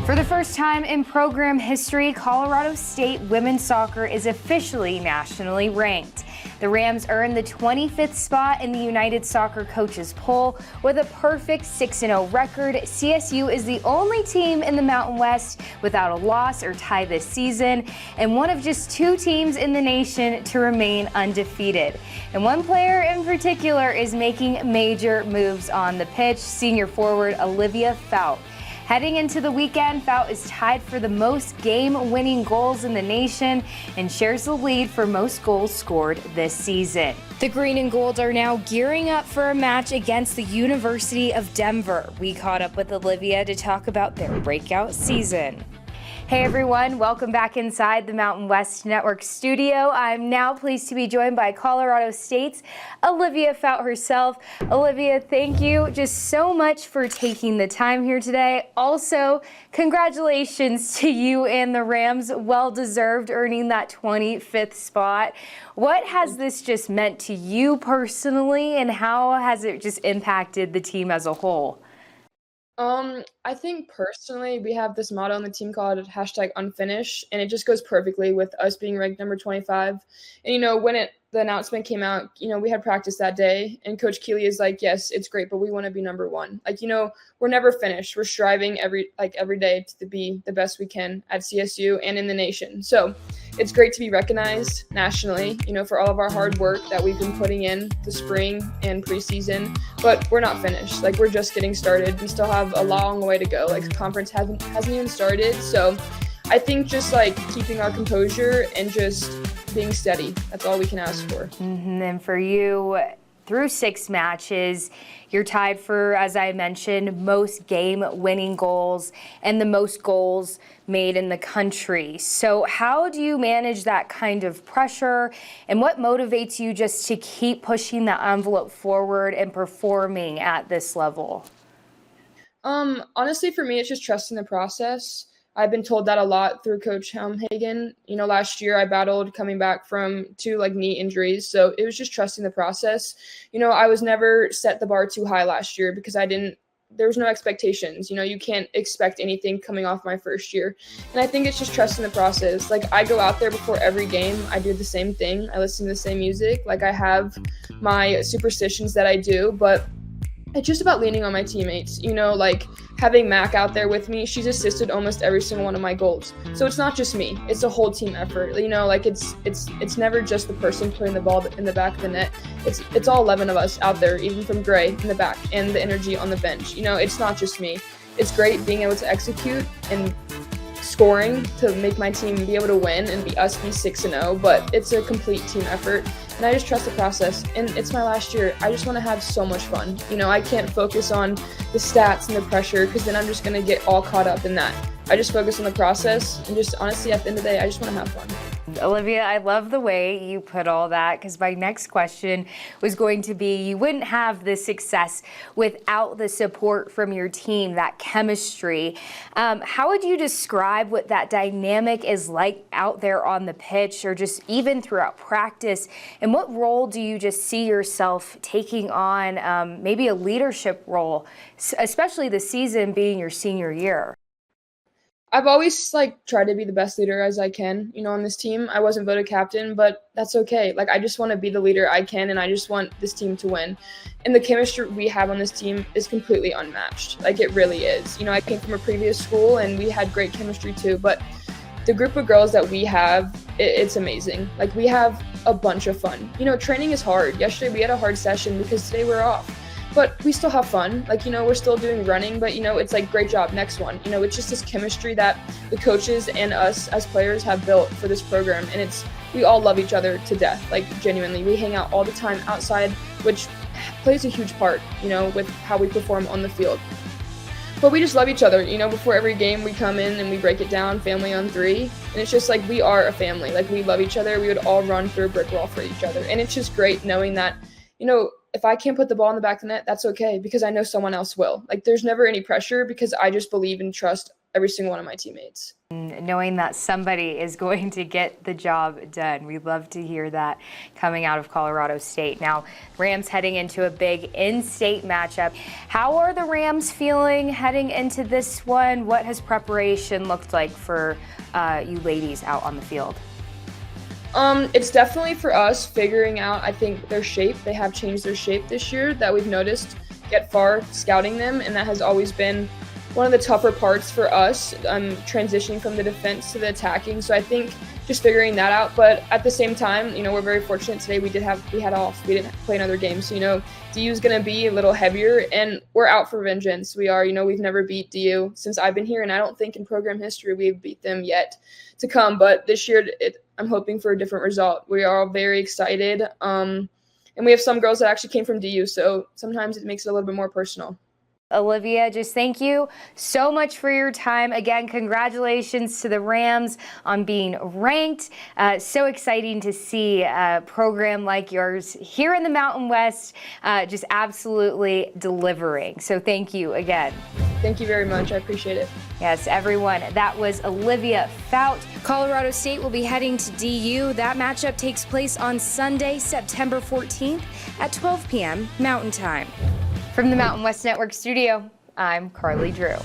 For the first time in program history, Colorado State women's soccer is officially nationally ranked. The Rams earned the 25th spot in the United Soccer Coaches poll with a perfect 6-0 record. CSU is the only team in the Mountain West without a loss or tie this season, and one of just 2 teams in the nation to remain undefeated. And one player in particular is making major moves on the pitch, senior forward Olivia Fout. Heading into the weekend, Fout is tied for the most game-winning goals in the nation and shares the lead for most goals scored this season. The Green and Gold are now gearing up for a match against the University of Denver. We caught up with Olivia to talk about their breakout season. Hey everyone, welcome back inside the Mountain West Network studio. I'm now pleased to be joined by Colorado State's Olivia Fout herself. Olivia, thank you just so much for taking the time here today. Also, congratulations to you and the Rams, well deserved, earning that 25th spot. What has this just meant to you personally, and how has it just impacted the team as a whole? I think personally we have this motto on the team called #unfinished, and it just goes perfectly with us being ranked number 25. And when the announcement came out, we had practice that day, and Coach Keeley is like, yes, it's great, but we want to be number 1. We're never finished. We're striving every day to be the best we can at CSU and in the nation. So it's great to be recognized nationally, for all of our hard work that we've been putting in the spring and preseason, but we're not finished. We're just getting started. We still have a long way to go. Conference hasn't even started. So I think just keeping our composure and just being steady. That's all we can ask for. And for you, through 6 matches, you're tied for, as I mentioned, most game-winning goals and the most goals made in the country. So how do you manage that kind of pressure, and what motivates you just to keep pushing the envelope forward and performing at this level? Honestly, for me, it's just trusting the process. I've been told that a lot through Coach Helmhagen. Last year I battled coming back from 2 knee injuries. So it was just trusting the process. I was never set the bar too high last year because there was no expectations. You can't expect anything coming off my first year. And I think it's just trusting the process. I go out there before every game. I do the same thing. I listen to the same music. I have my superstitions that I do, but it's just about leaning on my teammates, having Mac out there with me. She's assisted almost every single one of my goals. So it's not just me, it's a whole team effort. It's never just the person putting the ball in the back of the net. It's all 11 of us out there, even from Gray in the back and the energy on the bench. It's not just me. It's great being able to execute and scoring to make my team be able to win and be 6-0, but it's a complete team effort. And I just trust the process. And it's my last year. I just want to have so much fun. I can't focus on the stats and the pressure because then I'm just going to get all caught up in that. I just focus on the process, and just honestly, at the end of the day, I just want to have fun. Olivia, I love the way you put all that, because my next question was going to be, you wouldn't have this success without the support from your team, that chemistry. How would you describe what that dynamic is like out there on the pitch, or just even throughout practice? And what role do you just see yourself taking on, maybe a leadership role, especially this season being your senior year? I've always tried to be the best leader as I can, on this team. I wasn't voted captain, but that's okay. I just want to be the leader I can, and I just want this team to win. And the chemistry we have on this team is completely unmatched. It really is. I came from a previous school and we had great chemistry too, but the group of girls that we have, it's amazing. We have a bunch of fun. Training is hard. Yesterday we had a hard session because today we're off. But we still have fun. We're still doing running, but, it's great job, next one. It's just this chemistry that the coaches and us as players have built for this program. And we all love each other to death, genuinely. We hang out all the time outside, which plays a huge part, with how we perform on the field. But we just love each other. Before every game we come in and we break it down, family on 3. And it's just we are a family. We love each other. We would all run through a brick wall for each other. And it's just great knowing that, if I can't put the ball in the back of the net, that's okay, because I know someone else will. There's never any pressure because I just believe and trust every single one of my teammates. Knowing that somebody is going to get the job done. We love to hear that coming out of Colorado State. Now, Rams heading into a big in-state matchup. How are the Rams feeling heading into this one? What has preparation looked like for you ladies out on the field? It's definitely for us figuring out, I think, their shape. They have changed their shape this year that we've noticed get far scouting them, and that has always been one of the tougher parts for us, transitioning from the defense to the attacking. So I think just figuring that out. But at the same time, we're very fortunate today. We had off. We didn't play another game. So, DU is going to be a little heavier, and we're out for vengeance. We are. We've never beat DU since I've been here, and I don't think in program history we've beat them yet to come. But this year, I'm hoping for a different result. We are all very excited. And we have some girls that actually came from DU, so sometimes it makes it a little bit more personal. Olivia, just thank you so much for your time. Again, congratulations to the Rams on being ranked. So exciting to see a program like yours here in the Mountain West just absolutely delivering. So thank you again. Thank you very much. I appreciate it. Yes, everyone. That was Olivia Fout. Colorado State will be heading to DU. That matchup takes place on Sunday, September 14th at 12 p.m. Mountain Time. From the Mountain West Network studio, I'm Karlie Drew.